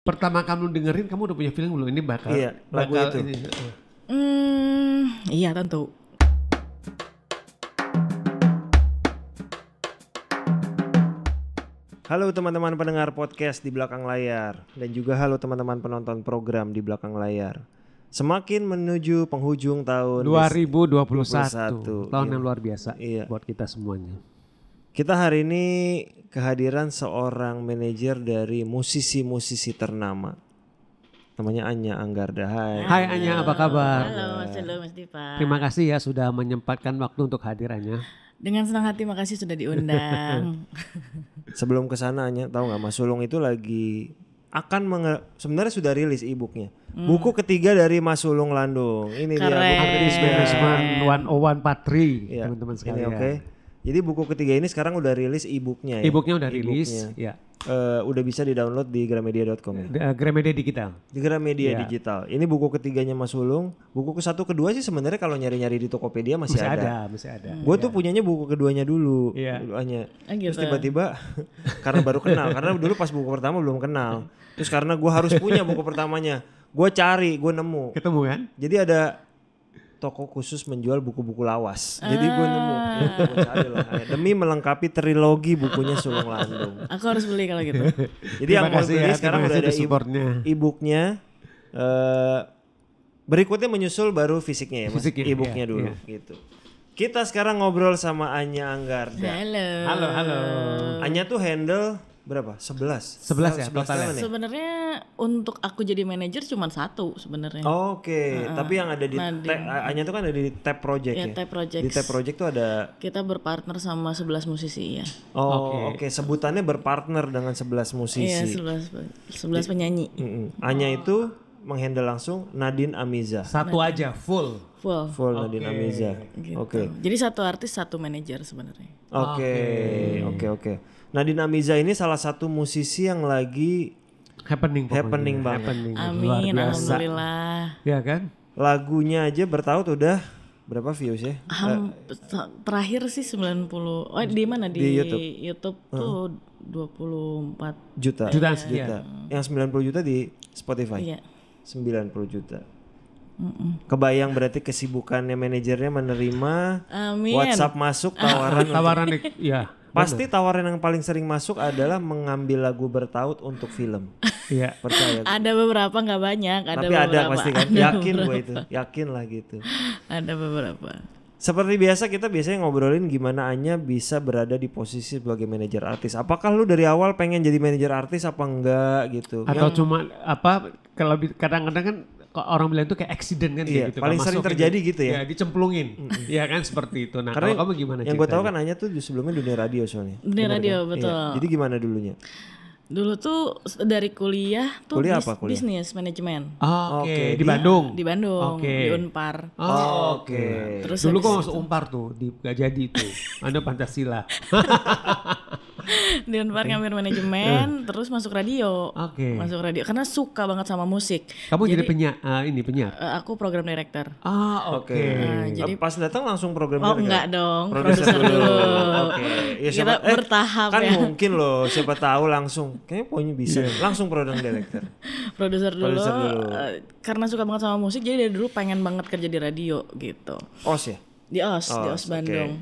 Pertama kamu dengerin, kamu udah punya feeling belum ini bakal lagu itu. Ini, Iya tentu. Halo teman-teman pendengar podcast di belakang layar, dan juga halo teman-teman penonton program di belakang layar. Semakin menuju penghujung tahun 2021, tahun yang luar biasa buat kita semuanya. Kita hari ini kehadiran seorang manajer dari musisi-musisi ternama. Namanya Anya Anggarda. Hai Anya, apa kabar? Halo Mas Dipa. Terima kasih ya sudah menyempatkan waktu untuk hadir Anya. Dengan senang hati, makasih sudah diundang. Sebelum kesana Anya, tahu nggak Mas Sulung itu lagi sebenarnya sudah rilis e-booknya. Buku ketiga dari Mas Sulung Landung. Ini dia buku Artist Management 10143 ya, teman-teman sekalian. Oke. Jadi buku ketiga ini sekarang udah rilis e-booknya ya. E-booknya udah rilis, ya. Udah bisa di-download di gramedia.com ya. Gramedia Digital. Di Gramedia Digital. Ini buku ketiganya Mas Sulung. Buku ke-1 kedua sih sebenarnya kalau nyari-nyari di Tokopedia masih ada. Masih ada. Gue tuh punyanya buku keduanya dulu. Iya. Terus tiba-tiba karena baru kenal, karena dulu pas buku pertama belum kenal. Terus karena gue harus punya buku pertamanya, gue cari, gue nemu. Ketemu kan? Jadi ada toko khusus menjual buku-buku lawas. Jadi gue nemu, gue cari lah. Demi melengkapi trilogi bukunya Sulung Landung. Aku harus beli kalau gitu. Jadi yang mau beli sekarang udah ada e-booknya. Berikutnya menyusul baru fisiknya ya, Mas. E-booknya dulu gitu. Kita sekarang ngobrol sama Anya Anggarda. Halo. Anya tuh handle berapa? 11 ya totalnya. Sebenarnya untuk aku jadi manajer cuma 1 sebenarnya. Oke. Tapi yang ada di Anya tuh kan ada di Tab Project ya. Tab Project. Di Tab Project tuh ada. Kita berpartner sama 11 musisi ya. Oke. Sebutannya berpartner dengan 11 musisi. Iya, 11 penyanyi. Anya itu menghandle langsung Nadine Amiza. Satu aja full Nadine Amiza. Gitu. Oke. Jadi 1 artis 1 manajer sebenarnya. Oke. Nadine Amiza ini salah satu musisi yang lagi happening banget. Amin, alhamdulillah. Ya kan? Lagunya aja bertaut udah berapa views ya? Terakhir sih 90. Oh, di mana di YouTube tuh 24 juta. Yang 90 juta di Spotify. Iya. 90 juta. Kebayang berarti kesibukannya manajernya menerima WhatsApp masuk tawaran ya. Pasti tawaran yang paling sering masuk adalah mengambil lagu bertaut untuk film. Iya. Percaya. Ada beberapa, nggak banyak. Tapi ada pasti kan. Yakin gue itu. Yakin lah gitu. Ada beberapa. Seperti biasa kita biasanya ngobrolin gimana Anya bisa berada di posisi sebagai manajer artis. Apakah lu dari awal pengen jadi manajer artis apa enggak gitu? Atau cuma kalau kadang-kadang kan orang bilang itu kayak accident kan gitu. Paling sering terjadi gitu ya. Ya dicemplungin. Ya kan seperti itu. Nah, karena kalau kamu gimana yang gue tahu kan Anya tuh sebelumnya dunia radio soalnya. Dunia radio kan? Betul. Iya. Jadi gimana dulunya? Dulu tuh dari kuliah tuh bisnis manajemen. Oke. Di Bandung. Di Bandung. Di Unpar. Oke. Terus dulu kok masuk Unpar tuh, gak jadi tuh. Anda Pancasila. Di Unpar ngambil manajemen, terus masuk radio. Masuk radio karena suka banget sama musik. Kamu jadi penyiar? Aku program director. Oke. Jadi pas datang langsung program director? Enggak dong. Produser dulu. Oke. Ya, kita bertahap kan ya. Kan mungkin loh, siapa tahu langsung. Kayaknya pokoknya bisa langsung program director. Produser dulu. Karena suka banget sama musik, jadi dari dulu pengen banget kerja di radio gitu. OS ya? Di OS Bandung.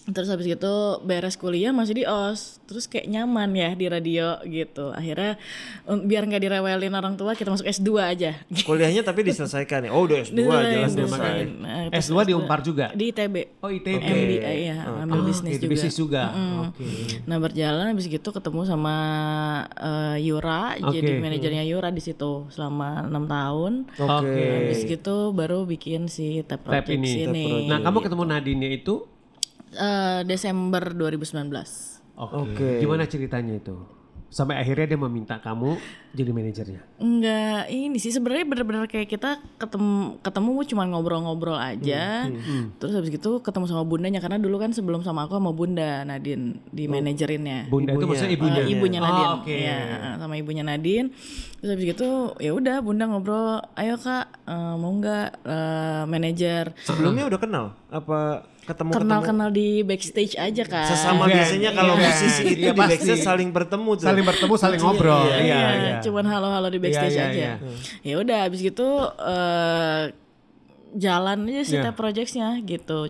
Terus habis gitu beres kuliah masih di OS. Terus kayak nyaman ya di radio gitu. Akhirnya biar gak direwelin orang tua, kita masuk S2 aja. Kuliahnya tapi diselesaikan ya? Oh udah S2 jelas selesai. S2 di Unpar juga? Di ITB. Oh ITB. MBA ya, ambil bisnis juga. Bisnis juga. Nah berjalan habis gitu ketemu sama Yura. Jadi manajernya Yura di situ selama 6 tahun. Habis gitu baru bikin si Tab Project ini. Nah kamu ketemu Nadine itu? Desember 2019. Oke. Gimana ceritanya itu? Sampai akhirnya dia meminta kamu jadi manajernya? Enggak, ini sih sebenarnya benar-benar kayak kita ketemu cuma ngobrol-ngobrol aja. Terus habis gitu ketemu sama bundanya karena dulu kan sebelum sama aku sama Bunda Nadine di manajerinnya. Bunda itu maksudnya ibunya? Ibunya Nadine. Ya, sama ibunya Nadine. Terus habis gitu ya udah Bunda ngobrol, ayo Kak mau nggak manajer. Sebelumnya udah kenal apa? kenal di backstage aja kan. Sesama biasanya kalau musisi itu di backstage saling bertemu tuh. Saling bertemu, saling ngobrol. Iya. Cuman halo-halo di backstage aja. Ya udah habis gitu jalan aja sih Tap Projects-nya gitu.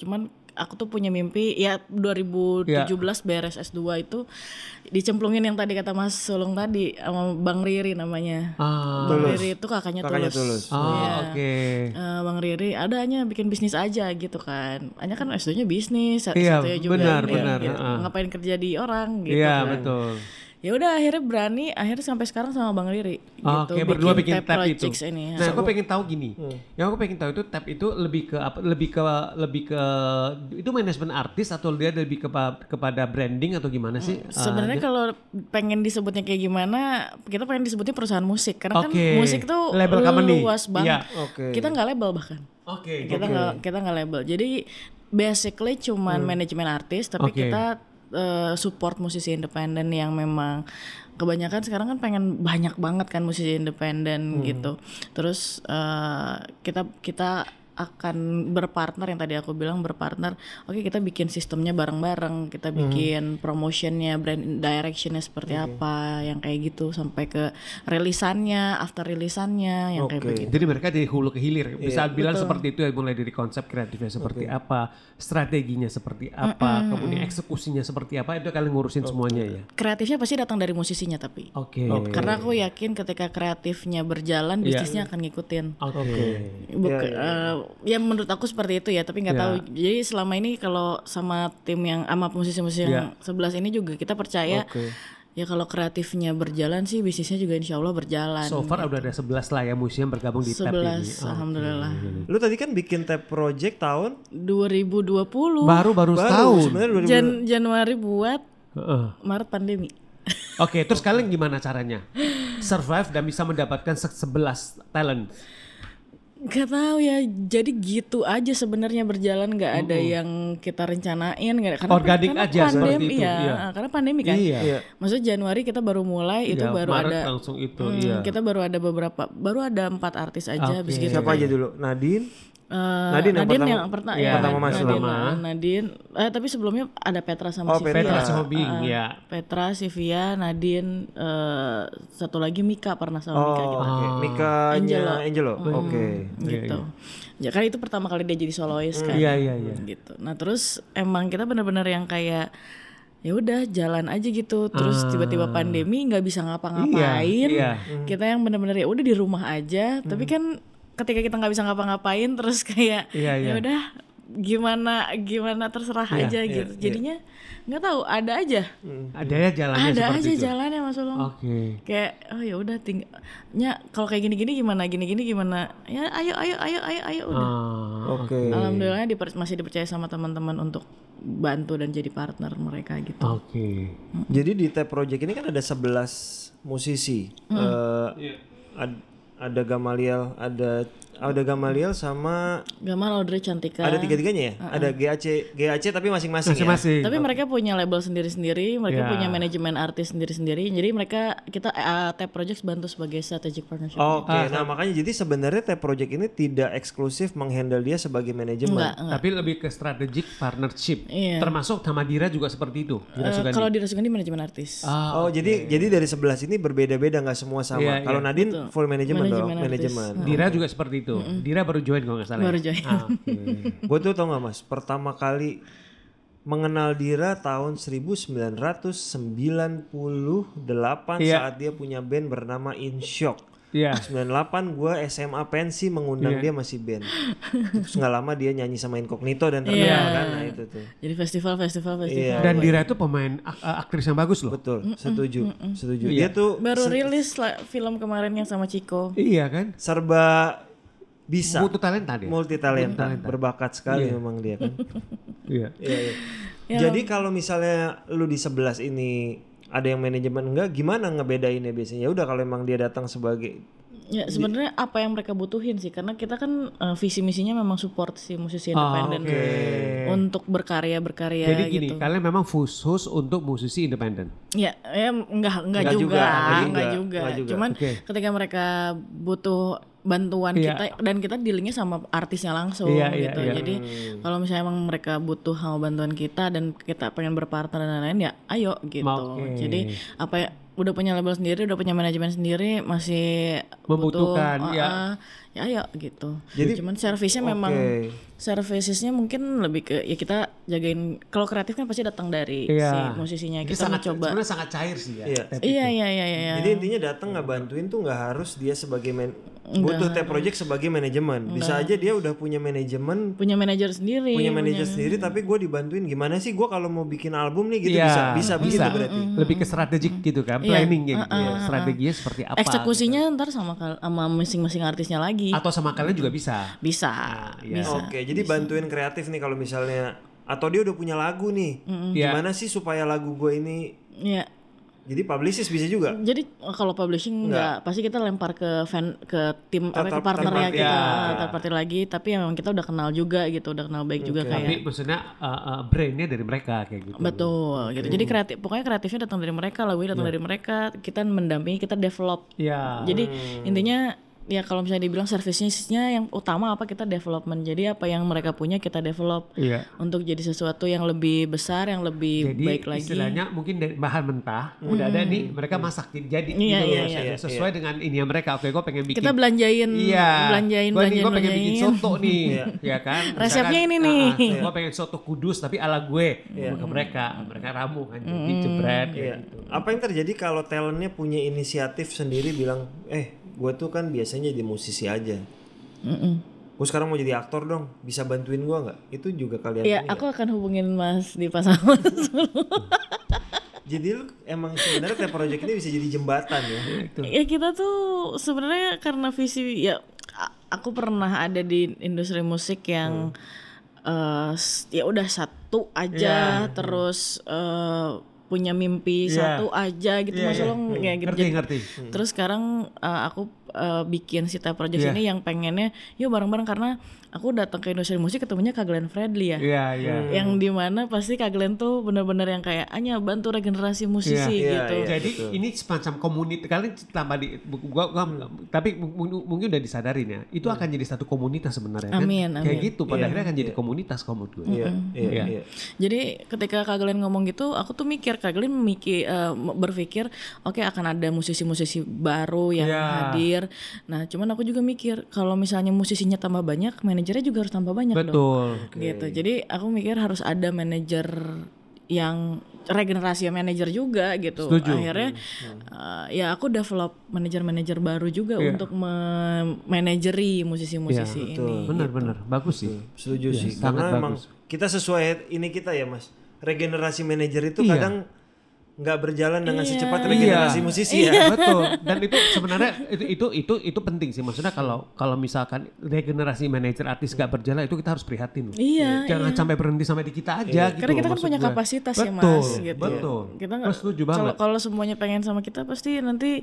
Cuman aku tuh punya mimpi ya 2017 beres S2 itu dicemplungin yang tadi kata Mas Sulung tadi sama Bang Riri namanya. Bang Riri itu kakaknya Tulus. Oke. Bang Riri adanya bikin bisnis aja gitu kan. Hanya kan S2-nya bisnis, iya, satunya juga benar. gitu. Ngapain kerja di orang gitu Iya, kan. betul. Ya udah akhirnya sampai sekarang sama Bang Riri gitu. Oke, berdua bikin Tap itu. Ini. Nah, aku pengen tahu gini. Yang aku pengen tahu itu Tap itu lebih ke apa? Lebih ke itu manajemen artis atau dia lebih kepada branding atau gimana sih? Sebenarnya kalau pengen disebutnya kayak gimana, kita pengen disebutnya perusahaan musik karena kan musik tuh label luas banget. Kita nggak label bahkan. Kita nggak label. Jadi basically cuman manajemen artis, tapi kita support musisi independen yang memang kebanyakan sekarang kan pengen banyak banget kan musisi independen gitu. Terus kita akan berpartner yang tadi aku bilang berpartner. Oke, kita bikin sistemnya bareng-bareng, kita bikin promotionnya, brand directionnya seperti apa, yang kayak gitu sampai ke rilisannya, after rilisannya, yang kayak begitu. Jadi mereka dari hulu ke hilir, bisa bilang seperti itu ya, mulai dari konsep kreatifnya seperti apa, strateginya seperti apa, kemudian eksekusinya seperti apa, itu kalian ngurusin semuanya ya. Kreatifnya pasti datang dari musisinya tapi. Karena aku yakin ketika kreatifnya berjalan, bisnisnya akan ngikutin. Ya menurut aku seperti itu ya, tapi nggak tahu. Jadi selama ini kalau sama tim yang sama musisi-musisi yang 11 ini juga kita percaya ya kalau kreatifnya berjalan sih bisnisnya juga insya Allah berjalan. So far udah ada 11 lah ya musisi yang bergabung di Tap ini. 11 alhamdulillah. Lu tadi kan bikin Tap Project tahun 2020. Baru setahun. Januari buat Maret pandemi. Oke, terus kalian gimana caranya survive dan bisa mendapatkan 11 talent? Gak tahu ya, jadi gitu aja sebenarnya berjalan, nggak ada yang kita rencanain, karena organik aja pandemi, seperti itu. Karena pandemi kan. Maksudnya Januari kita baru mulai itu baru Maret ada langsung itu. Kita baru ada 4 artis aja habis gitu. Siapa aja dulu? Nadine yang pertama masuk. Nadine, tapi sebelumnya ada Petra sama Sivia. Petra Sobing, Petra, Sivia, Nadine, satu lagi Mika pernah sama Mika gitu. Mika Angelo. Gitu. Ya kan itu pertama kali dia jadi solois kan. Iya. Gitu. Nah, terus emang kita benar-benar yang kayak ya udah jalan aja gitu. Terus tiba-tiba pandemi nggak bisa ngapa-ngapain. Kita yang benar-benar ya udah di rumah aja. Tapi kan ketika kita nggak bisa ngapa-ngapain terus kayak ya udah gimana terserah aja gitu. Jadinya nggak tahu, ada aja jalannya ada seperti aja itu. Jalannya Mas Ulung. Kayak ya udah kalau kayak gini gimana ya ayo udah. Alhamdulillah masih dipercaya sama teman-teman untuk bantu dan jadi partner mereka gitu. Jadi di Tap Project ini kan ada 11 musisi. Ada Gamaliel, ada Gamaliel sama Gamal, Audrey, Cantika. Ada tiga-tiganya ya? Ada GAC tapi masing-masing ya? Tapi mereka punya label sendiri-sendiri, mereka punya manajemen artis sendiri-sendiri. Jadi kita Tap Projects bantu sebagai strategic partnership. Nah makanya jadi sebenarnya Tap Project ini tidak eksklusif menghandle dia sebagai manajemen. Enggak. Tapi lebih ke strategic partnership. Termasuk sama Dira juga seperti itu. Kalau Dira Sugandi manajemen artis. Jadi dari 11 ini berbeda-beda, nggak semua sama. Kalau Nadine full manajemen. Dira juga seperti itu. Dira baru join kalau nggak salah. Baru join. Gue tuh tau nggak Mas, pertama kali mengenal Dira tahun 1998 saat dia punya band bernama In Shock. 98 gue SMA pensi mengundang dia masih band. Terus nggak lama dia nyanyi sama Incognito dan terkenal kan, nah itu tuh. Jadi festival. Dan Dira itu pemain aktris yang bagus loh. Betul, setuju. Dia tuh baru rilis film kemarin yang sama Chico. Iya kan? Serba bisa. Multi talenta. Berbakat sekali memang dia kan. Jadi kalau misalnya lu di 11 ini ada yang manajemen enggak, gimana ngebedainnya biasanya? Ya udah kalau emang dia datang sebagai ya sebenarnya apa yang mereka butuhin sih, karena kita kan visi misinya memang support si musisi independen untuk berkarya jadi gini, gitu. Kalian memang khusus untuk musisi independen? Ya enggak juga. Cuman ketika mereka butuh bantuan kita dan kita dealingnya sama artisnya langsung gitu. Jadi kalau misalnya emang mereka butuh sama bantuan kita dan kita pengen berpartner dan lain-lain ya ayo gitu. Jadi apa ya, udah punya label sendiri, udah punya manajemen sendiri, masih membutuhkan ya ayo gitu. Jadi cuman servisnya memang servicesnya mungkin lebih ke ya kita jagain. Kalau kreatif kan pasti datang dari si musisinya. Kita mencoba. Sebenarnya sangat cair sih ya. Iya. Jadi intinya datang nggak bantuin tuh nggak harus dia sebagai butuh Tape Project sebagai manajemen. Bisa aja dia udah punya manajemen, punya manajer sendiri. Tapi gue dibantuin gimana sih gue kalau mau bikin album nih gitu bisa begitu berarti. Lebih ke strategik gitu kan, planning gitu. Strateginya seperti apa? Eksekusinya ntar sama masing-masing artisnya lagi. Atau sama kalian juga bisa. Bisa. Oke, jadi bantuin kreatif nih kalau misalnya atau dia udah punya lagu nih. Gimana sih supaya lagu gue ini jadi publicist bisa juga. Jadi kalau publishing enggak, pasti kita lempar ke tim ke partnernya kita, third party lagi, tapi memang kita udah kenal juga gitu, udah kenal baik juga kayak. Tapi maksudnya brandnya dari mereka kayak gitu. Betul gitu. Jadi pokoknya kreatifnya datang dari mereka, lagunya datang dari mereka, kita mendampingi, kita develop. Jadi intinya ya kalau misalnya dibilang servicenya yang utama apa, kita development. Jadi apa yang mereka punya kita develop untuk jadi sesuatu yang lebih besar, yang lebih baik lagi. Jadi istilahnya mungkin dari bahan mentah udah ada nih, mereka masak jadi sesuai dengan ini ya mereka. Oke, gue pengen bikin. Kita belanjain. Gue pengen bikin soto nih, ya kan. Resepnya ini nih. Gue pengen soto Kudus tapi ala gue. Ke mereka ramu kan jadi jebret. Gitu. Apa yang terjadi kalau talentnya punya inisiatif sendiri bilang, gue tuh kan biasanya jadi musisi aja. Gue sekarang mau jadi aktor dong, bisa bantuin gue nggak? Itu juga kalian. Iya, aku akan hubungin Mas di Pasaman. Jadi lu emang sebenarnya Tape Project ini bisa jadi jembatan ya? Ya kita tuh sebenarnya karena visi ya, aku pernah ada di industri musik yang ya udah satu aja terus. Punya mimpi satu aja gitu, maksudnya ya gitu. Ngerti. Terus sekarang aku bikin si Tape Project ini yang pengennya yuk bareng-bareng, karena aku datang ke industri musik ketemunya Kak Glenn Fredly ya. Yang dimana pasti Kak Glenn tuh benar-benar yang kayak hanya bantu regenerasi musisi gitu. Jadi ini semacam komunitas, kalian tambah di gua tapi mungkin udah disadarin ya. Itu akan jadi satu komunitas sebenarnya kan. Amin. Kayak gitu pada akhirnya akan jadi komunitas kalau menurut gue. Iya. Jadi ketika Kak Glenn ngomong gitu, aku tuh Kak Glenn berpikir oke, akan ada musisi-musisi baru yang hadir. Nah, cuman aku juga mikir kalau misalnya musisinya tambah banyak, manajernya juga harus tambah banyak. Betul. Dong. Gitu. Jadi aku mikir harus ada manajer yang regenerasi manajer juga gitu. Setuju. Akhirnya ya aku develop manajer-manajer baru juga untuk memanajeri musisi-musisi ini. Benar-benar bagus sih. Setuju sih. Karena emang kita sesuai ini kita ya Mas. Regenerasi manajer itu kadang nggak berjalan dengan secepat regenerasi musisi ya. Betul. Dan itu sebenarnya itu penting sih. Maksudnya kalau misalkan regenerasi manajer artis nggak berjalan, itu kita harus prihatin. Jangan sampai berhenti sampai di kita aja gitu. Karena kita kan punya kapasitas ya Mas. Betul. Kita setuju banget. Kalau semuanya pengen sama kita pasti nanti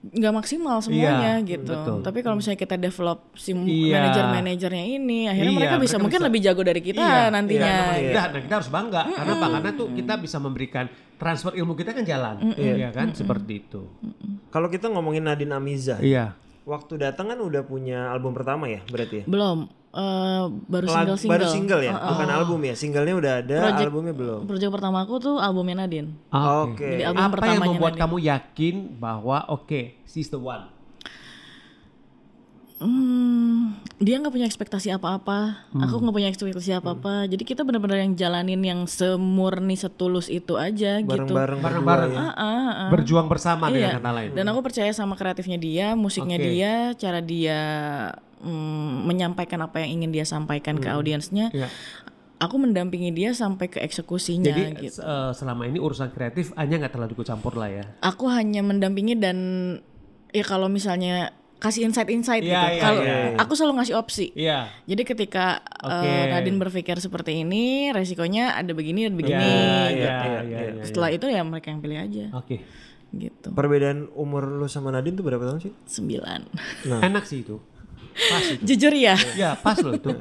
nggak maksimal semuanya gitu. Betul. Tapi kalau misalnya kita develop si manajer-manajernya ini, akhirnya mereka bisa mungkin lebih jago dari kita nantinya. Nah, kita harus bangga karena tuh kita bisa memberikan transfer ilmu kita kan jalan, ya kan seperti itu. Kalau kita ngomongin Nadine Amizah, waktu datang kan udah punya album pertama ya berarti ya? Belum. Baru single ya, bukan album ya. Singlenya udah ada, albumnya belum. Project pertama aku tuh albumnya Nadine. Oke. Jadi album apa yang membuat Nadine. kamu yakin bahwa she's the one? Dia nggak punya ekspektasi apa-apa, aku nggak punya ekspektasi apa-apa. Jadi kita benar-benar yang jalanin yang semurni setulus itu aja gitu. Bareng-bareng. Berjuang bersama dengan kata lain. Dan aku percaya sama kreatifnya dia, musiknya dia, cara dia menyampaikan apa yang ingin dia sampaikan ke audiensnya. Aku mendampingi dia sampai ke eksekusinya. Jadi gitu. Selama ini urusan kreatif Anya nggak terlalu ikut campur lah ya. Aku hanya mendampingi dan ya kalau misalnya kasih insight gitu. Kalau aku selalu ngasih opsi. Jadi ketika Nadine berpikir seperti ini, resikonya ada begini dan begini. Setelah itu ya mereka yang pilih aja. Gitu. Perbedaan umur lu sama Nadine tuh berapa tahun sih? 9. Enak sih itu. Pas itu. Jujur ya? Ya pas loh itu.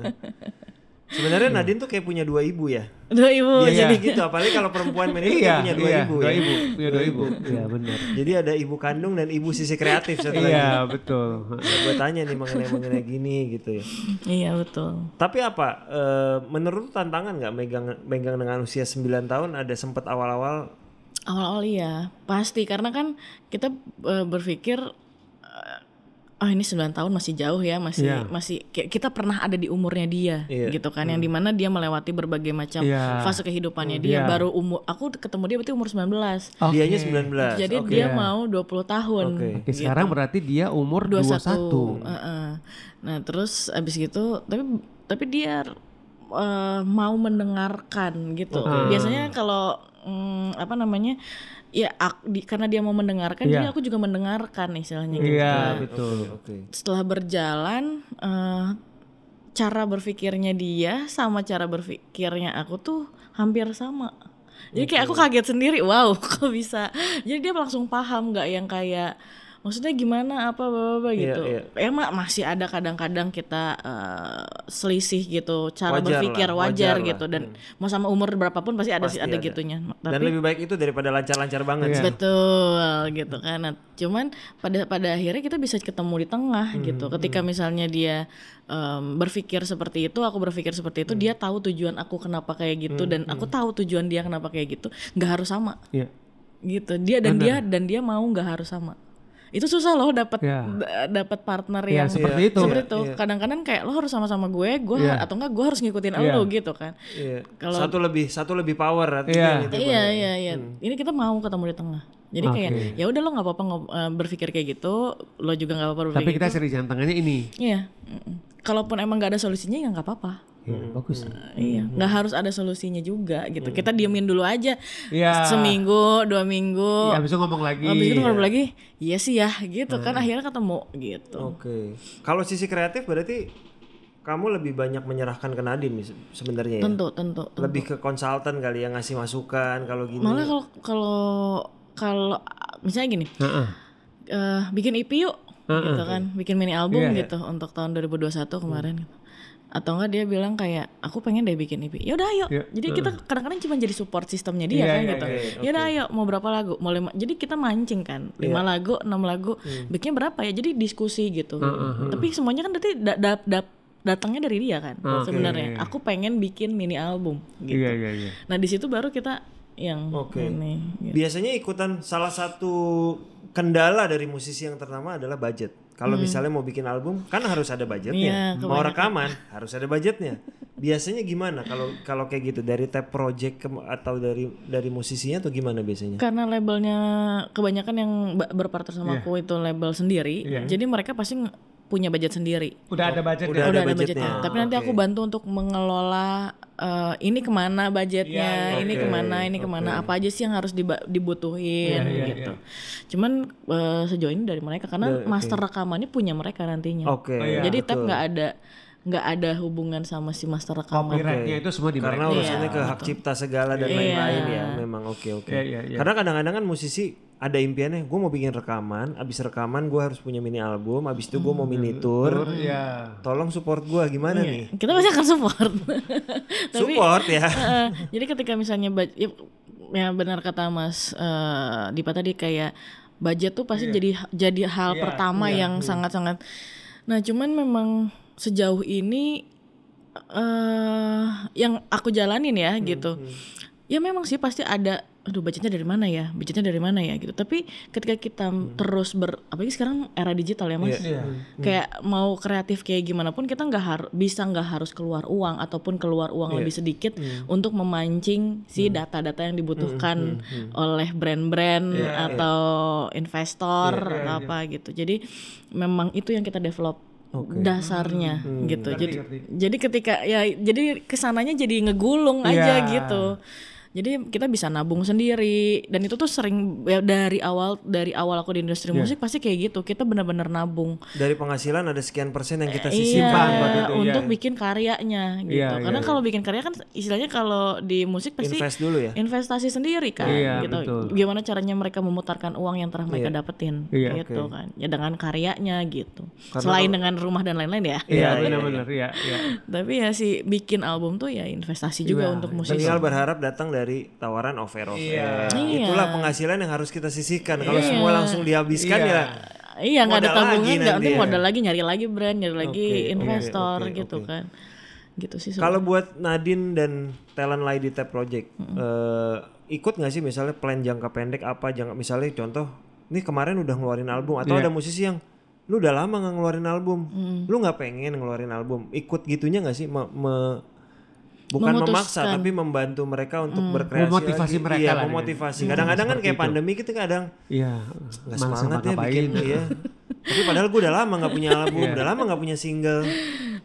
Sebenarnya Nadine tuh kayak punya 2 ibu ya. 2 ibu. Biasanya gitu, apalagi kalau perempuan manajer punya 2 ibu. Punya 2 ibu. Iya benar. Jadi ada ibu kandung dan ibu sisi kreatif satu lagi. Iya betul. Gue tanya nih mengenai gini gitu ya. Iya betul. Tapi apa? Menurut tantangan nggak megang dengan usia 9 tahun? Ada sempet awal-awal? Awal-awal iya pasti, karena kan kita berpikir ini 9 tahun masih jauh ya, masih kita pernah ada di umurnya dia gitu kan, yang dimana dia melewati berbagai macam fase kehidupannya dia. Baru aku ketemu dia berarti umur 19. Dianya 19. Jadi dia mau 20 tahun. Oke, sekarang berarti dia umur 21. Nah terus abis gitu tapi dia mau mendengarkan gitu. Biasanya kalau karena dia mau mendengarkan, jadi aku juga mendengarkan istilahnya gitu. Iya betul. Setelah berjalan, cara berpikirnya dia sama cara berpikirnya aku tuh hampir sama. Jadi kayak aku kaget sendiri, wow kok bisa. Jadi dia langsung paham, nggak yang kayak maksudnya gimana apa gitu. Masih ada kadang-kadang kita selisih gitu cara berpikir wajar gitu, dan mau sama umur berapapun pasti ada gitunya. Dan lebih baik itu daripada lancar-lancar banget. Betul gitu kan. Nah, cuman pada akhirnya kita bisa ketemu di tengah gitu. Ketika misalnya dia berpikir seperti itu, aku berpikir seperti itu, dia tahu tujuan aku kenapa kayak gitu, dan aku tahu tujuan dia kenapa kayak gitu. Nggak harus sama. Gitu. Dia mau nggak harus sama. Itu susah loh dapat partner yang seperti itu. Kadang-kadang kayak lo harus sama-sama gue atau enggak gue harus ngikutin lo gitu kan. Kalau satu lebih power gitu. Iya. Ini kita mau ketemu di tengah. Jadi kayak ya udah lo nggak apa-apa berpikir kayak gitu, lo juga nggak apa-apa berpikir. Tapi kita seri tantangannya ini. Iya. Kalaupun emang nggak ada solusinya ya nggak apa-apa. Bagus. Iya, nggak harus ada solusinya juga gitu. Kita diemin dulu aja. Seminggu, 2 minggu. Habis itu ngomong lagi. Habis itu ngomong lagi. Iya sih ya, gitu kan akhirnya ketemu gitu. Kalau sisi kreatif berarti kamu lebih banyak menyerahkan ke Nadine sebenarnya ya? Tentu. Lebih ke konsultan kali yang ngasih masukan kalau gini. Malah kalau misalnya gini. Bikin EP yuk gitu kan. Bikin mini album gitu untuk tahun 2021 kemarin gitu. Atau enggak dia bilang kayak aku pengen deh bikin EP. Ya udah ayo. Jadi kita kadang-kadang cuma jadi support sistemnya dia kan gitu. Ya udah ayo, mau berapa lagu? Jadi kita mancing kan. 5 lagu, 6 lagu. Bikinnya berapa ya? Jadi diskusi gitu. Tapi semuanya kan berarti datangnya dari dia kan sebenarnya. Aku pengen bikin mini album gitu. Nah, di situ baru kita yang ini. Gitu. Biasanya ikutan salah satu kendala dari musisi yang ternama adalah budget. Kalau misalnya mau bikin album kan harus ada budgetnya. Mau rekaman harus ada budgetnya. Biasanya gimana kalau kayak gitu, dari Tap Project atau dari musisinya atau gimana biasanya? Karena labelnya kebanyakan yang berpartner sama aku itu label sendiri. Jadi mereka pasti punya budget sendiri. Udah ada budgetnya. Udah ada budgetnya. Tapi nanti aku bantu untuk mengelola ini kemana budgetnya, ini kemana, apa aja sih yang harus dibutuhin gitu. Cuman sejauh ini dari mereka karena master rekamannya punya mereka nantinya. Jadi Tap nggak ada hubungan sama si master rekaman. Copyrightnya itu semua di mereka. Karena urusannya ke hak cipta segala dan lain-lain ya. Memang oke. Karena kadang-kadang kan musisi ada impiannya, gue mau bikin rekaman, abis rekaman gue harus punya mini album, abis itu gue mau mini tour. Tolong support gue gimana nih? Kita pasti akan support. Support ya. Jadi ketika misalnya ya benar kata Mas Dipa tadi, kayak budget tuh pasti jadi hal pertama yang sangat-sangat. Nah, cuman memang sejauh ini yang aku jalanin ya gitu. Ya memang sih pasti ada, budgetnya dari mana ya gitu. Tapi ketika kita terus apalagi sekarang era digital ya Mas. Kayak mau kreatif kayak gimana pun kita nggak harus keluar uang ataupun keluar uang lebih sedikit untuk memancing si data-data yang dibutuhkan oleh brand-brand atau investor atau apa gitu. Jadi memang itu yang kita develop. Dasarnya gitu. Jadi ketika jadi kesananya jadi ngegulung aja gitu. Jadi kita bisa nabung sendiri dan itu tuh sering ya, dari awal aku di industri musik pasti kayak gitu. Kita benar-benar nabung. Dari penghasilan ada sekian persen yang kita sisihkan untuk bikin karyanya gitu. Karena kalau bikin karya kan istilahnya kalau di musik pasti invest dulu ya. Investasi sendiri kan gitu. Betul. Gimana caranya mereka memutarkan uang yang telah mereka dapetin gitu kan. Ya dengan karyanya gitu. Karena selain dengan rumah dan lain-lain ya. Iya benar-benar ya. Tapi ya sih bikin album tuh ya investasi juga untuk musisi. Tinggal berharap datang dari tawaran offer. Itulah penghasilan yang harus kita sisihkan. Kalau semua langsung dihabiskan Iya nggak ada tabungan, nanti modal lagi nyari lagi brand, nyari lagi investor gitu kan. Gitu sih. Kalau buat Nadine dan talent lain di Tap Project, ikut nggak sih misalnya plan jangka pendek apa? Misalnya contoh, ini kemarin udah ngeluarin album atau ada musisi yang lu udah lama nggak ngeluarin album, lu nggak pengen ngeluarin album, ikut gitunya nggak sih? Bukan memaksa tapi membantu mereka untuk berkreasi. Memotivasi lagi. Mereka lah. Memotivasi. Kadang-kadang kan kayak pandemi kita kadang nggak semangat ya bikin Tapi padahal gue udah lama nggak punya album, udah lama nggak punya single.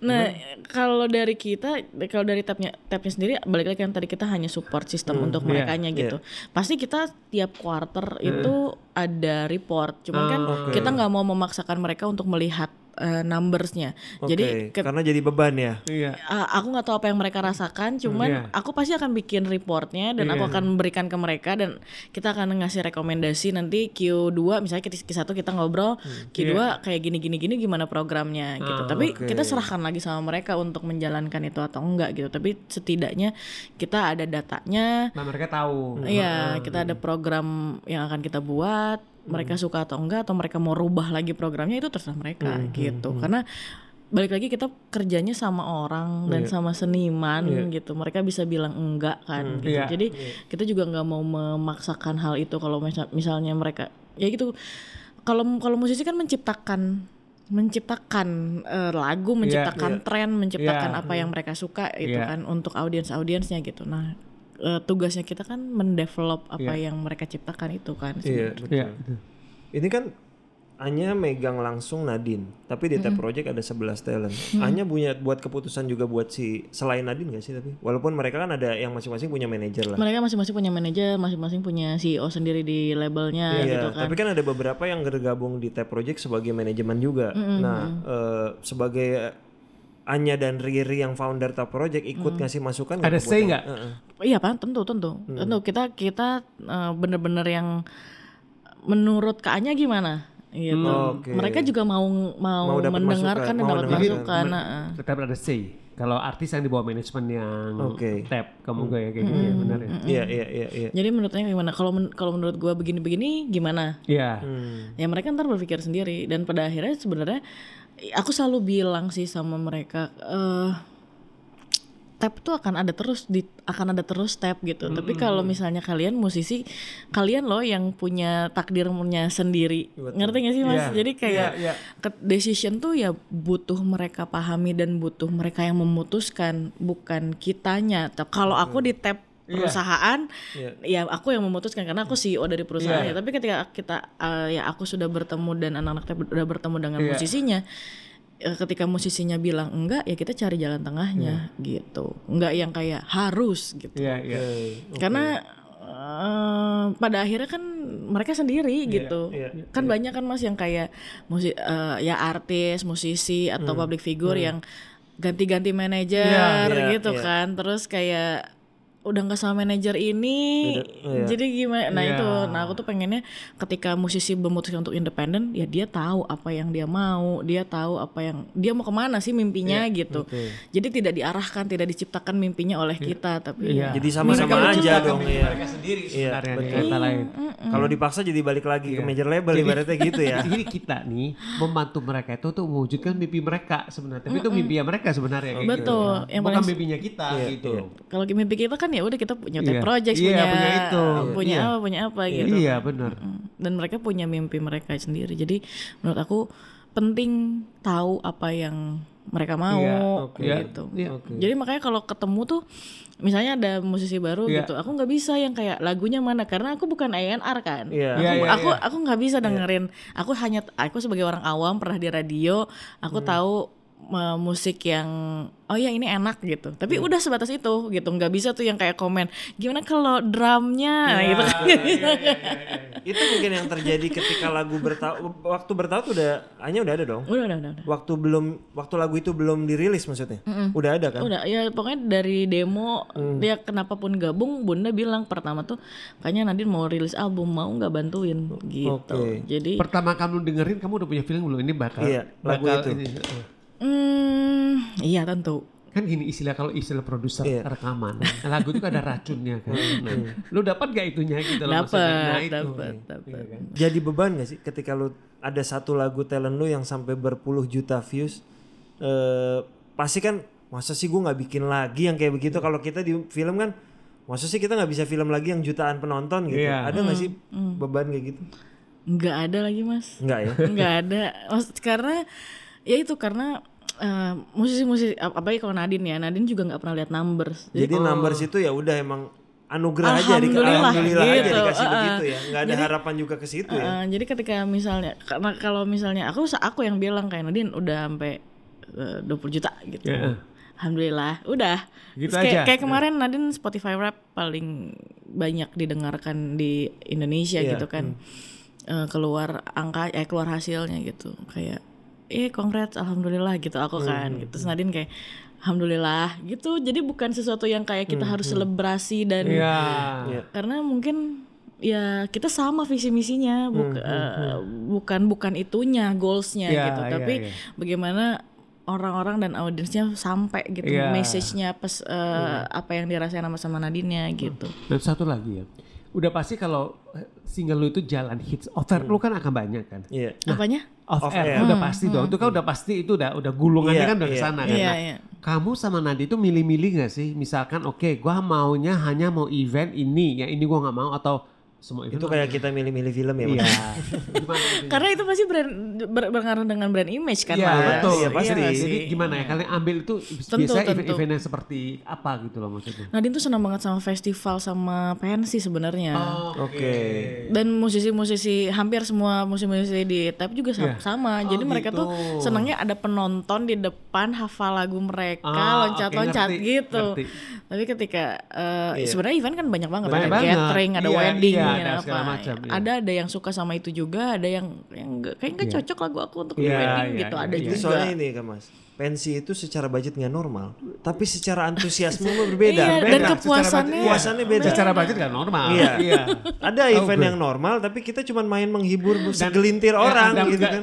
Nah, kalau dari kita, kalau dari tapnya sendiri, balik lagi kan tadi kita hanya support sistem untuk merekanya gitu. Pasti kita tiap quarter itu ada report. Cuman kan kita nggak mau memaksakan mereka untuk melihat numbersnya. Jadi karena jadi beban ya. Aku nggak tahu apa yang mereka rasakan, cuman aku pasti akan bikin reportnya dan aku akan memberikan ke mereka dan kita akan ngasih rekomendasi nanti Q2 misalnya Q1 kita ngobrol, Q2 kayak gini gimana programnya gitu. Tapi kita serahkan lagi sama mereka untuk menjalankan itu atau enggak gitu. Tapi setidaknya kita ada datanya. Nah, mereka tahu. Iya, kita ada program yang akan kita buat. Mereka suka atau enggak atau mereka mau rubah lagi programnya itu terserah mereka gitu. Karena balik lagi kita kerjanya sama orang dan sama seniman gitu. Mereka bisa bilang enggak kan gitu. Jadi kita juga nggak mau memaksakan hal itu kalau misalnya mereka ya gitu. Kalau musisi kan menciptakan lagu, menciptakan tren, menciptakan apa yang mereka suka itu kan untuk audiensnya gitu. Nah, tugasnya kita kan mendevelop apa yang mereka ciptakan itu kan. Ini kan Anya megang langsung Nadine, tapi di Tap Project ada 11 talent. Anya buat keputusan juga buat selain Nadine gak sih tapi? Walaupun mereka kan ada yang masing-masing punya manajer lah. Mereka masing-masing punya manajer, masing-masing punya CEO sendiri di labelnya gitu kan. Tapi kan ada beberapa yang bergabung di Tap Project sebagai manajemen juga. Nah, sebagai Anya dan Riri yang founder Tap Project ikut ngasih masukan ada say nggak? Iya Pak, tentu. Kita bener-bener yang menurut Kak Anya gimana gitu. Mereka juga mau mendengarkan dan dapat masukan. Tetap ada say. Kalau artis yang di bawah manajemen yang Tap, kamu gak ya kayak gitu ya, benar ya? Iya. Jadi menurutnya gimana? Kalau menurut gue begini gimana? Iya. Ya mereka ntar berpikir sendiri dan pada akhirnya sebenarnya aku selalu bilang sih sama mereka, Tap tuh akan ada terus Tap gitu. Tapi kalau misalnya kalian musisi, kalian loh yang punya takdirnya sendiri. Betul. Ngerti gak sih Mas? Jadi kayak decision tuh ya butuh mereka pahami dan butuh mereka yang memutuskan, bukan kitanya. Kalau aku di Tap perusahaan, ya aku yang memutuskan karena aku CEO dari perusahaan. Tapi ketika kita ya aku sudah bertemu dan anak-anak Tap udah bertemu dengan musisinya, ketika musisinya bilang enggak, ya kita cari jalan tengahnya gitu. Enggak yang kayak harus gitu. Karena pada akhirnya kan mereka sendiri gitu. Kan banyak kan Mas yang kayak ya artis, musisi atau public figure yang ganti-ganti manajer gitu kan. Terus kayak udah nggak sama manajer ini, jadi gimana? Nah aku tuh pengennya ketika musisi memutuskan untuk independen, ya dia tahu apa yang dia mau, dia tahu apa yang dia mau kemana sih mimpinya gitu. Jadi tidak diarahkan, tidak diciptakan mimpinya oleh kita, tapi jadi sama-sama aja dong. Mereka sendiri sebenarnya kata lain. Kalau dipaksa jadi balik lagi ke major label ibaratnya gitu ya. Jadi kita nih membantu mereka itu tuh mewujudkan mimpi mereka sebenarnya, tapi itu mimpi mereka sebenarnya. Betul. Yang bukan mimpinya kita gitu. Kalau mimpi kita kan ya udah kita punya Tap Project, punya apa gitu. Iya benar. Dan mereka punya mimpi mereka sendiri. Jadi menurut aku penting tahu apa yang mereka mau gitu. Jadi makanya kalau ketemu tuh misalnya ada musisi baru gitu, aku nggak bisa yang kayak lagunya mana karena aku bukan A&R kan. Aku nggak bisa dengerin. Aku sebagai orang awam pernah di radio, aku tahu musik yang oh ya ini enak gitu, tapi udah sebatas itu gitu, nggak bisa tuh yang kayak komen gimana kalau drumnya gitu kan. Itu mungkin yang terjadi ketika lagu waktu bertaut udah ada dong. Udah. Waktu lagu itu belum dirilis maksudnya. Udah ada kan? Udah ya, pokoknya dari demo dia kenapa pun gabung, Bunda bilang pertama tuh kayaknya Nadine mau rilis album, mau nggak bantuin gitu. Jadi pertama kamu dengerin kamu udah punya feeling belum ini bakal lagu itu. Iya tentu. Kan gini kalau istilah produser rekaman, lagu itu ada racunnya kan. Lu dapat gak itunya gitu loh maksudnya? Dapat. Kan? Jadi beban gak sih ketika lu ada satu lagu talent lu yang sampai berpuluh juta views, pasti kan masa sih gue nggak bikin lagi yang kayak begitu. Kalau kita di film kan, masa sih kita nggak bisa film lagi yang jutaan penonton gitu. Ada nggak sih beban kayak gitu? Nggak ada lagi mas. Nggak ya? Nggak ada. Karena ya itu karena musisi-musisi apalagi kalau Nadine juga nggak pernah lihat numbers. Jadi numbers itu ya udah emang anugerah aja alhamdulillah gitu. Aja dikasih begitu ya. Nggak ada harapan juga ke situ ya. Jadi ketika misalnya karena kalau misalnya aku yang bilang kayak Nadine udah sampai 20 juta gitu. Alhamdulillah udah gitu aja. Kayak kemarin Nadine Spotify Rap paling banyak didengarkan di Indonesia gitu kan. Keluar keluar hasilnya gitu kayak congrats alhamdulillah gitu aku kan gitu. Terus Nadine kayak alhamdulillah gitu. Jadi bukan sesuatu yang kayak kita harus selebrasi dan karena mungkin ya kita sama visi misinya bukan itunya goalsnya gitu. Tapi bagaimana orang-orang dan audiensnya sampai gitu message-nya pas apa yang dirasain sama Nadine-nya gitu. Dan satu lagi ya. Udah pasti kalau single lu itu jalan hits off air lu kan akan banyak kan. Nah, apanya? Off air udah pasti dong. Itu kan udah pasti itu udah gulungannya kan udah kesana kan. Nah, kamu sama Nadine itu milih-milih gak sih? Misalkan gua maunya hanya mau event ini, yang ini gua gak mau atau semua itu kayak kita milih-milih film ya. Karena itu pasti berpengaruh dengan brand image kan. Iya betul. Iya pasti. Jadi gimana ya kalian ambil itu biasanya event-event yang seperti apa gitu loh maksudnya. Nadine tuh senang banget sama festival sama pensi sebenarnya. Dan musisi-musisi hampir semua musisi di TAP juga sama. Jadi mereka tuh senangnya ada penonton di depan hafal lagu mereka loncat-loncat gitu. Tapi ketika sebenarnya event kan banyak banget, ada catering, ada wedding. Ada segala macam. Ada yang suka sama itu juga, ada yang kayak nggak cocok lagu aku untuk wedding gitu. Ada juga. Soalnya ini kan Mas, pensi itu secara budget nggak normal, tapi secara antusiasme berbeda. Dan kepuasannya beda. Secara budget nggak normal. Ada event yang normal, tapi kita cuma main menghibur segelintir orang gitu kan.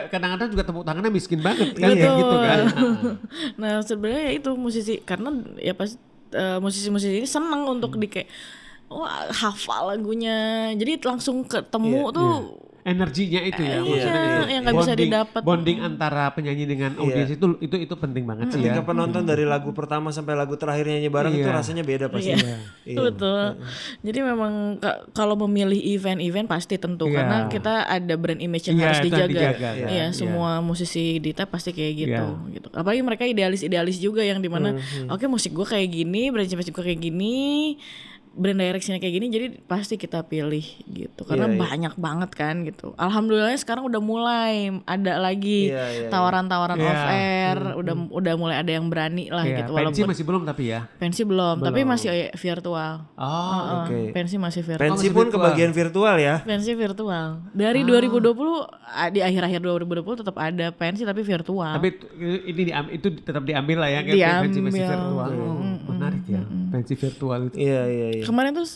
Kadang-kadang juga tepuk tangannya miskin banget kan gitu kan. Nah sebenarnya itu musisi karena ya pas musisi-musisi ini senang untuk kayak hafal lagunya, jadi langsung ketemu tuh energinya itu ya, yang nggak bisa didapat. Bonding antara penyanyi dengan audiens itu penting banget sih. Ketika penonton dari lagu pertama sampai lagu terakhir nyanyi bareng itu rasanya beda pasti. Betul. Jadi memang kalau memilih event pasti tentu karena kita ada brand image yang harus dijaga. Semua musisi di TAP pasti kayak gitu. Apalagi mereka idealis juga yang dimana musik gue kayak gini, brand image gue kayak gini, brand directionnya kayak gini, jadi pasti kita pilih gitu karena banyak banget kan gitu. Alhamdulillah sekarang udah mulai ada lagi tawaran-tawaran off air, udah mulai ada yang berani lah gitu. Pensi masih belum tapi ya. Pensi belum. Tapi masih virtual. Pensi masih virtual. Pensi pun kebagian virtual ya. Pensi virtual. Dari 2020 di akhir-akhir 2020 tetap ada pensi tapi virtual. Tapi ini itu tetap diambil lah ya kan pensi masih virtual. Menarik ya. Pensi virtual itu. Iya. Kemarin tuh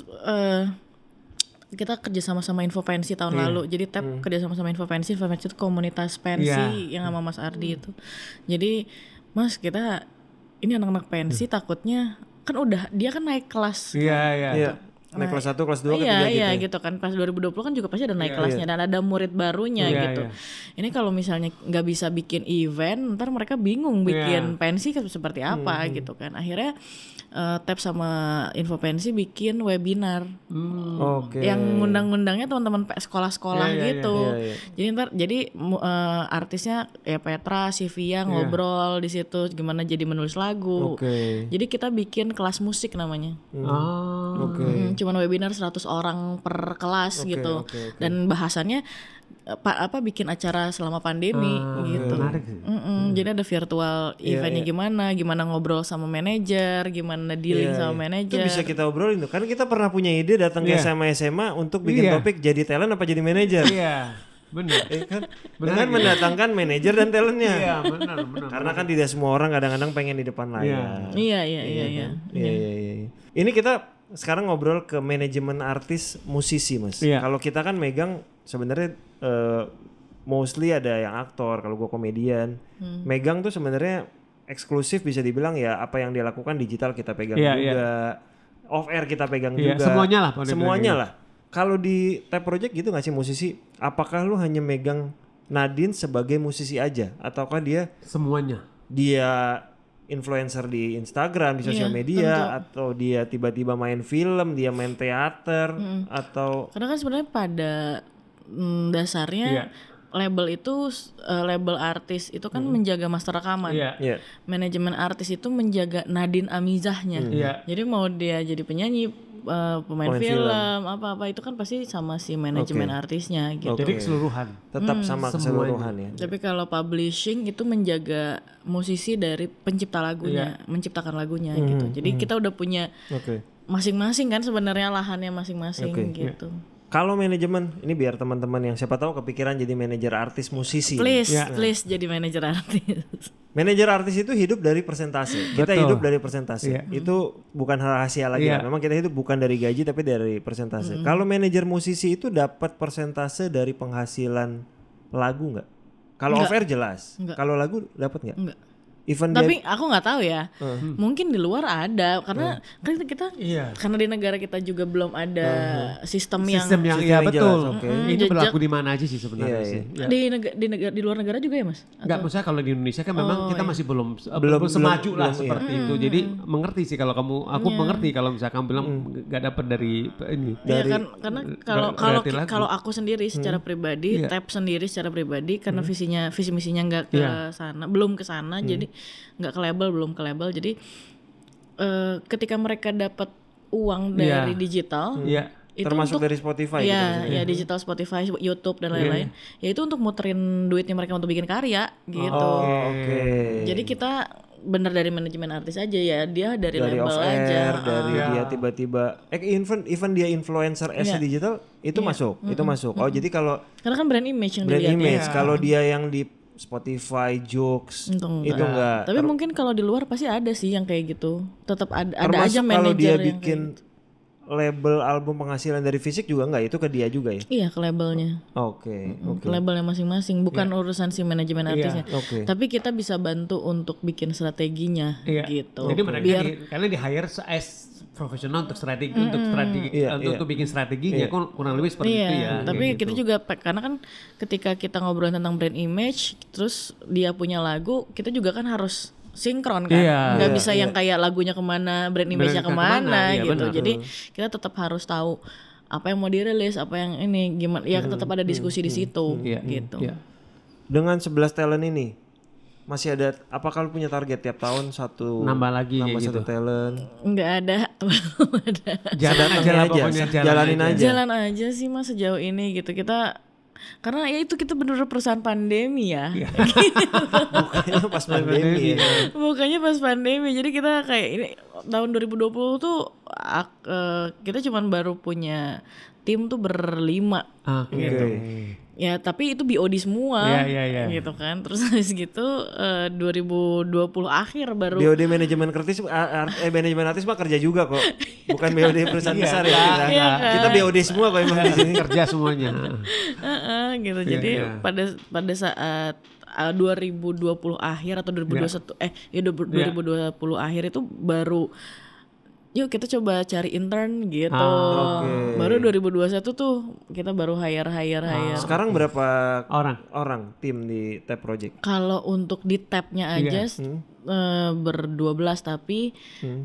kita kerja sama Info Pensi tahun lalu. Jadi TAP kerja sama Info Pensi itu komunitas pensi yang sama Mas Ardi itu. Jadi Mas kita ini anak-anak pensi takutnya kan dia kan naik kelas. Iya. Naik kelas 1, kelas 2, ketiga gitu. Iya gitu kan. Pas 2020 kan juga pasti ada naik kelasnya dan ada murid barunya gitu. Ini kalau misalnya nggak bisa bikin event, ntar mereka bingung bikin pensi seperti apa gitu kan. Akhirnya TAP sama Info Pensi bikin webinar yang ngundang-ngundangnya teman-teman sekolah-sekolah gitu. Jadi artisnya ya Petra, Sivia ngobrol di situ gimana jadi menulis lagu. Jadi kita bikin kelas musik namanya. cuman webinar 100 orang per kelas gitu. Dan bahasannya bikin acara selama pandemi gitu. Jadi ada virtual eventnya gimana ngobrol sama manajer, gimana dealing sama manajer. Itu bisa kita obrolin tuh. Karena kita pernah punya ide datang ke SMA untuk bikin topik jadi talent apa jadi manajer. Iya. Benar. Dengan mendatangkan manajer dan talentnya. Iya, benar. Karena kan tidak semua orang kadang-kadang pengen di depan layar. Iya. Ini kita sekarang ngobrol ke manajemen artis musisi, Mas. Kalau kita kan megang sebenarnya mostly ada yang aktor, kalau gua komedian. Megang tuh sebenarnya eksklusif bisa dibilang ya, apa yang dia lakukan digital kita pegang juga. Off air kita pegang juga. Semuanya lah. Kalau di Tap Project gitu gak sih musisi? Apakah lu hanya megang Nadine sebagai musisi aja? Ataukah dia semuanya? Dia influencer di Instagram, di sosial media, atau dia tiba-tiba main film, dia main teater, atau... Karena kan sebenarnya pada dasarnya label itu, label artis itu kan menjaga master rekaman. Manajemen artis itu menjaga Nadine Amizahnya. Jadi mau dia jadi penyanyi, pemain film, apa-apa itu kan pasti sama si manajemen artisnya gitu. Jadi keseluruhan. Tetap sama keseluruhan ya. Tapi kalau publishing itu menjaga musisi dari pencipta lagunya, menciptakan lagunya gitu. Jadi kita udah punya masing-masing kan sebenarnya lahannya masing-masing gitu. Kalau manajemen, ini biar teman-teman yang siapa tahu kepikiran jadi manajer artis musisi. Please jadi manajer artis. Manajer artis itu hidup dari persentase. Kita hidup dari persentase. Itu bukan rahasia lagi. Memang kita hidup bukan dari gaji tapi dari persentase. Kalau manajer musisi itu dapat persentase dari penghasilan lagu nggak? Kalau off air jelas. Kalau lagu dapat nggak? Enggak. Tapi aku nggak tahu ya, mungkin di luar ada karena kan kita karena di negara kita juga belum ada sistem yang betul. Ini berlaku di mana aja sih sebenarnya sih. Di luar negara juga ya Mas? Enggak, maksudnya kalau di Indonesia kan memang kita masih belum semaju lah seperti itu. Jadi mengerti sih kalau aku mengerti kalau misalnya kamu bilang nggak dapat dari ini. Karena kalau aku sendiri secara pribadi, Tap sendiri secara pribadi karena visi misinya nggak ke sana, belum ke sana, jadi nggak belum ke label. Jadi ketika mereka dapat uang dari digital, itu termasuk dari Spotify gitu. Digital Spotify, YouTube dan lain-lain. Ya itu untuk muterin duitnya mereka untuk bikin karya gitu. Jadi kita bener dari manajemen artis aja ya, dia dari label aja. Dari dia tiba-tiba even dia influencer digital itu masuk. Oh, jadi karena kan brand image yang dilihat. Kalau dia yang di Spotify, Joox itu enggak. Tapi mungkin kalau di luar pasti ada sih yang kayak gitu. Tetap ada aja manajer kalau dia yang bikin label album penghasilan dari fisik juga enggak, itu ke dia juga ya? Iya, ke labelnya. Ke labelnya masing-masing, bukan urusan si manajemen artisnya. Tapi kita bisa bantu untuk bikin strateginya gitu. Jadi mereka karena di hire as profesional untuk strategi untuk bikin strateginya kurang lebih seperti itu ya. Tapi gitu. kita juga karena kan ketika kita ngobrol tentang brand image, terus dia punya lagu, kita juga kan harus sinkron kan, nggak bisa yang kayak lagunya kemana, brand image-nya kemana gitu. Benar. Jadi kita tetap harus tahu apa yang mau dirilis, apa yang ini gimana. Ya tetap ada diskusi di situ gitu. Dengan 11 talent ini masih ada, apakah lu punya target tiap tahun nambah gitu. satu talent? Nggak ada. Jalan aja sih Mas sejauh ini gitu. Kita karena ya itu kita bener-bener perusahaan pandemi ya. Bukannya pas pandemi. Bukannya pas pandemi. Jadi kita kayak ini tahun 2020 tuh kita cuman baru punya tim tuh berlima gitu. Ya tapi itu BOD semua gitu kan. Terus habis gitu 2020 akhir baru BOD manajemen manajemen artis mah kerja juga kok. Bukan BOD perusahaan besar ya kita. Kita BOD semua kok emang di sini kerja semuanya. Gitu. Jadi pada saat 2020 akhir atau 2021 2020 akhir itu baru yuk kita coba cari intern gitu. Baru 2021 tuh kita baru hire. Sekarang berapa orang tim di Tap Project? Kalau untuk di Tapnya aja ber-12 tapi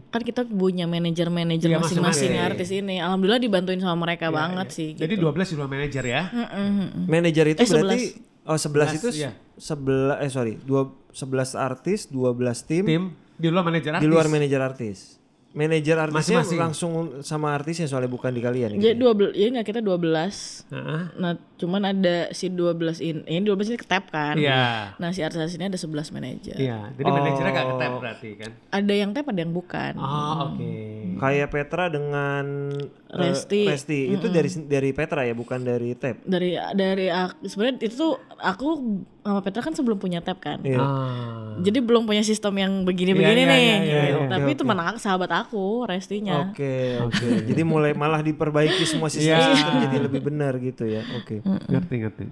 kan kita punya manajer masing-masing artis ini. Alhamdulillah dibantuin sama mereka banget sih. Jadi gitu. 12 di luar manajer ya? Manajer itu berarti 11 itu 11 artis, 12 tim di luar manajer artis. Di luar manajer artis. manajer artisnya langsung sama artisnya soalnya bukan di kalian. Jadi 12, ya nggak kita 12. Nah cuman ada si 12 ini 12 ini ketap kan. Nah si artis ini ada 11 manajer. Jadi manajernya nggak ketap berarti kan? Ada yang tap ada yang bukan. Oke. Kayak Petra dengan Resti. Itu dari Petra ya, bukan dari tap. Dari sebenarnya itu tuh aku sama Petra kan sebelum punya tap kan. Jadi belum punya sistem yang begini-begini nih. Tapi itu sahabat aku, Restinya. Oke. Jadi mulai malah diperbaiki semua sistem jadi lebih benar gitu ya. Oke. Ngerti.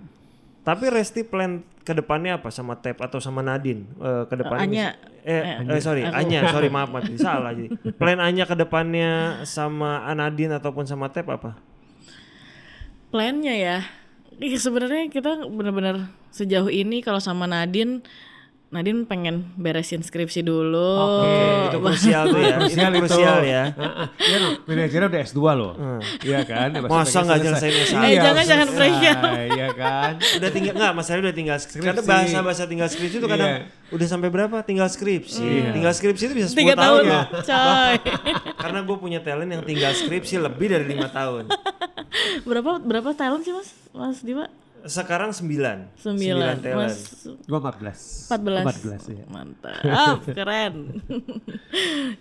Tapi Resti plan ke depannya apa sama tap atau sama Nadine? Ke depannya Anya, sorry maaf salah jadi. Plan Anya ke depannya sama Nadine ataupun sama tap apa? Plannya ya. Sebenarnya kita benar-benar sejauh ini kalau sama Nadine pengen beresin skripsi dulu. Itu krusial tuh ya. Krusial ya. Iya dong, manajernya udah S2 loh. Iya kan? Masa nggak nyelesain S1? Jangan pressure. Iya kan? Udah tinggal masalahnya udah tinggal skripsi. Karena bahasa tinggal skripsi itu kadang udah sampai berapa? Tinggal skripsi. Tinggal skripsi itu bisa 10 tahun ya. Coy. Karena gue punya talent yang tinggal skripsi lebih dari 5 tahun. Berapa talent sih Mas Diva? Sekarang 9 talent. Mas, gua 14 ya. Mantap, keren.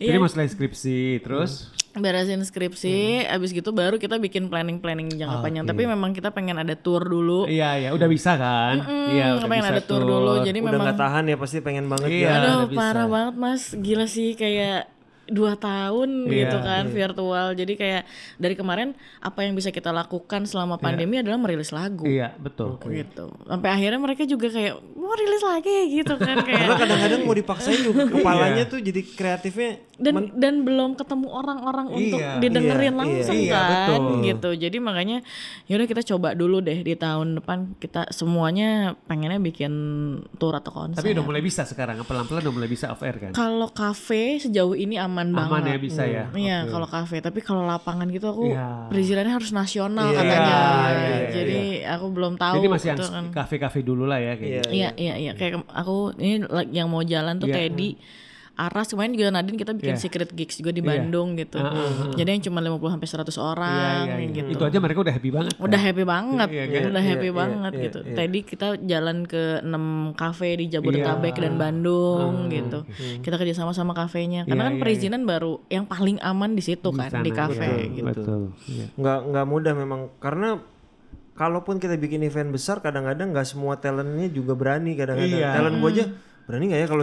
Jadi masalah skripsi terus beresin skripsi, abis gitu baru kita bikin planning jangka panjang. Tapi memang kita pengen ada tour dulu. Iya, udah bisa kan? Iya, pengen ada tour dulu. Jadi udah memang nggak tahan ya, pasti pengen banget. Aduh, parah banget Mas, gila sih kayak 2 tahun gitu kan virtual. Jadi kayak dari kemarin apa yang bisa kita lakukan selama pandemi adalah merilis lagu. Iya, betul. Gitu. Sampai akhirnya mereka juga kayak mau rilis lagi gitu kan kayak. Karena kadang-kadang mau dipaksain juga kepalanya tuh jadi kreatifnya dan belum ketemu orang-orang untuk didengerin langsung kan gitu. Jadi makanya yaudah kita coba dulu deh di tahun depan kita semuanya pengennya bikin tour atau konser. Tapi udah mulai bisa sekarang, pelan-pelan udah mulai bisa off air kan? Kalau kafe sejauh ini aman banget. Ya bisa ya. Iya, kalau kafe. Tapi kalau lapangan gitu aku perizinannya harus nasional katanya. Jadi aku belum tahu. Jadi masih yang kafe-kafe dulu lah ya kayak gitu. Iya. Kayak aku ini yang mau jalan tuh Teddy. Aras kemarin juga Nadine kita bikin secret gigs juga di Bandung gitu. Jadi yang cuma 50-100 orang gitu. Itu aja mereka udah happy banget. Udah happy banget. Udah happy banget gitu. Tadi kita jalan ke 6 kafe di Jabodetabek dan Bandung gitu. Kita kerjasama sama kafenya. Karena kan perizinan baru yang paling aman di situ kan di kafe gitu. Betul. Nggak mudah memang karena kalaupun kita bikin event besar kadang-kadang nggak semua talentnya juga berani kadang-kadang. Talent gue aja berani gak ya kalau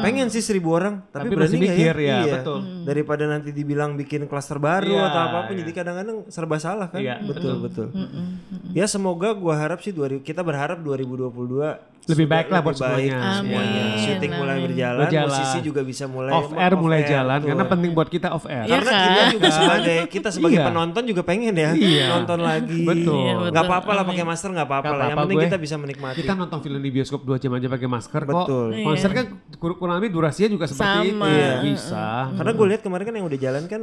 pengen sih 1.000 orang tapi berani gak ya? Betul. Daripada nanti dibilang bikin klaster baru atau apapun jadi kadang-kadang serba salah kan. Betul. Ya semoga gua harap sih kita berharap 2022 lebih baik lah buat semuanya. Syuting mulai berjalan, musisi juga bisa mulai off air mulai jalan karena penting buat kita off air. Karena kita juga sebagai penonton juga pengen ya nonton lagi. Betul. Gak apa-apa lah pakai masker, gak apa-apa lah. Yang penting kita bisa menikmati. Kita nonton film di bioskop 2 jam aja pakai masker kok. Betul. Konser kan kurang lebih durasinya juga seperti itu. Bisa. Karena gue lihat kemarin kan yang udah jalan kan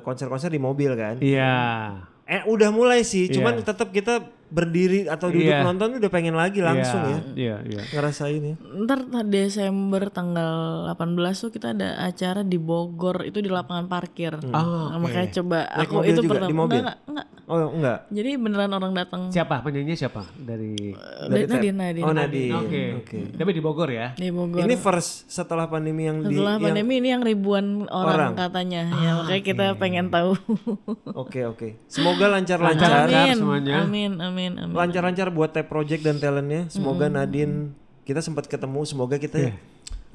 konser-konser di mobil kan. Iya. Udah mulai sih, cuman tetap kita berdiri atau duduk nonton udah pengen lagi langsung ya. Ngerasain ya. Ntar Desember tanggal 18 tuh kita ada acara di Bogor itu di lapangan parkir. Makanya coba aku itu pertama di mobil. Enggak. Oh enggak. Jadi beneran orang datang. Siapa penyanyinya siapa dari Nadine. Oh Nadine. Oke. Tapi di Bogor ya. Di Bogor. Ini first setelah pandemi setelah pandemi ini yang ribuan orang katanya. Ya makanya kita pengen tahu. Oke. Semoga lancar-lancar semuanya. Amin. Lancar-lancar buat Tap Project dan talentnya. Semoga Nadine kita sempat ketemu. Semoga kita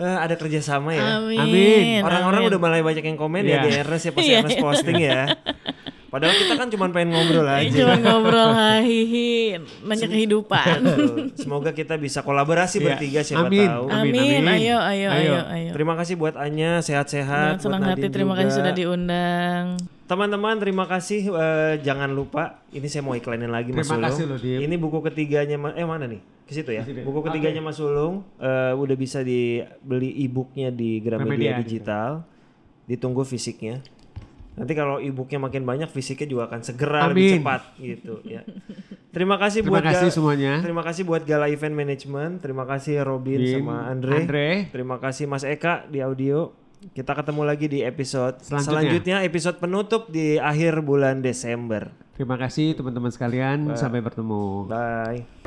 ada kerjasama ya. Amin. Orang-orang udah mulai banyak yang komen ya di Ernest ya pas Ernest posting ya. Padahal kita kan cuma pengen ngobrol aja. Cuma ngobrol hihi, banyak kehidupan. Semoga kita bisa kolaborasi bertiga siapa tahu. Amin. Ayo. Terima kasih buat Anya, sehat-sehat. Senang hati, terima kasih sudah diundang. Teman-teman terima kasih, jangan lupa ini saya mau iklanin lagi Mas Sulung. Kasih loh, ini buku ketiganya mana nih? Ke situ ya. Buku ketiganya Mas Sulung udah bisa dibeli e-booknya di Gramedia Digital. Ditunggu fisiknya. Nanti kalau e-booknya makin banyak, fisiknya juga akan segera lebih cepat gitu ya. Terima kasih semuanya. Terima kasih buat Gala Event Management. Terima kasih Robin sama Andre. Terima kasih Mas Eka di audio. Kita ketemu lagi di episode selanjutnya, episode penutup di akhir bulan Desember. Terima kasih teman-teman sekalian. Sampai bertemu. Bye.